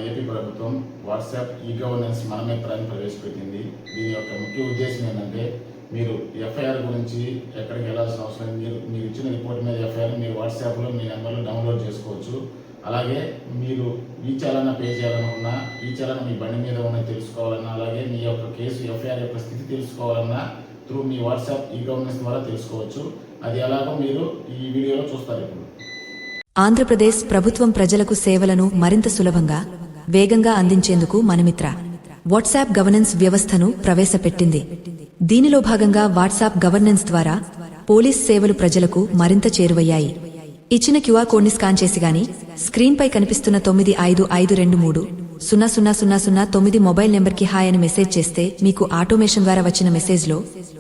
AP ప్రభుత్వం WhatsApp e governance మన మిత్రాన్ని ప్రవేశపెట్టింది. దీని యొక్క ముఖ్య ఉద్దేశం ఏంటంటే మీరు ఎఫ్ఐఆర్ గురించి ఎక్కడికి వెళ్ళాల్సిన అవసరం లేదు. మీరు ఇచ్చిన రిపోర్ట్ మీద ఎఫ్ఐఆర్ మీరు వాట్సాప్లో మీ నెంబర్లో డౌన్లోడ్ చేసుకోవచ్చు. అలాగే మీరు ఈ చలన పే చేయాలనుకున్నా, ఈ చలన మీ బండి మీద ఉన్నది తెలుసుకోవాలన్నా, అలాగే మీ యొక్క కేసు ఎఫ్ఐఆర్ యొక్క స్థితి తెలుసుకోవాలన్నా త్రూ మీ వాట్సాప్ ఈ గవర్నెన్స్ ద్వారా తెలుసుకోవచ్చు. అది ఎలాగో మీరు ఈ వీడియోలో చూస్తారు. ఇప్పుడు ఆంధ్రప్రదేశ్ ప్రభుత్వం ప్రజలకు సేవలను మరింత సులభంగా, వేగంగా అందించేందుకు మనమిత్ర వాట్సాప్ గవర్నెన్స్ వ్యవస్థను ప్రవేశపెట్టింది. దీనిలో భాగంగా వాట్సాప్ గవర్నెన్స్ ద్వారా పోలీస్ సేవలు ప్రజలకు మరింత చేరువయ్యాయి. ఇచ్చిన క్యూఆర్ కోడ్ని స్కాన్ చేసి గాని స్క్రీన్పై కనిపిస్తున్న 9552300009 మొబైల్ నెంబర్కి హాయ్ అని మెసేజ్ చేస్తే మీకు ఆటోమేషన్ ద్వారా వచ్చిన మెసేజ్లో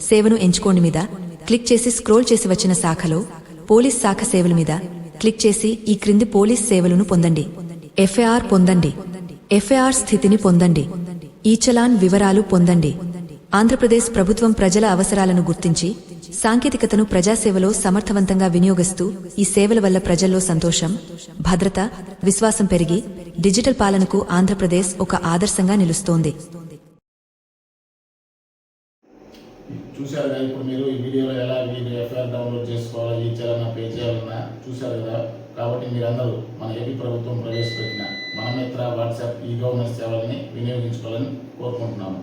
సేవను ఎంచుకోండి మీద క్లిక్ చేసి స్క్రోల్ చేసి వచ్చిన శాఖలో పోలీస్ శాఖ సేవల మీద క్లిక్ చేసి ఈ క్రింది పోలీస్ సేవలను పొందండి. ఎఫ్ఐఆర్ పొందండి. ఎఫ్ఐఆర్ స్థితిని పొందండి. ఈ చలాన్ వివరాలు పొందండి. ఆంధ్రప్రదేశ్ ప్రభుత్వం ప్రజల అవసరాలను గుర్తించి సాంకేతికతను ప్రజాసేవలో సమర్థవంతంగా వినియోగిస్తూ ఈ సేవల వల్ల ప్రజల్లో సంతోషం, భద్రత, విశ్వాసం పెరిగి డిజిటల్ పాలనకు ఆంధ్రప్రదేశ్ ఒక ఆదర్శంగా నిలుస్తోంది. చూశారు కదా, ఇప్పుడు మీరు ఈ వీడియోలో ఎలా మీరు ఎఫ్ఐఆర్ డౌన్లోడ్ చేసుకోవాలా, ఈ చలన పే చేయాలన్నా చూశారు కదా. కాబట్టి మీరందరూ మన ఏపీ ప్రభుత్వం ప్రవేశపెట్టిన మన మిత్ర వాట్సాప్ ఈ గవర్నెన్స్ సేవల్ని వినియోగించుకోవాలని కోరుకుంటున్నాము.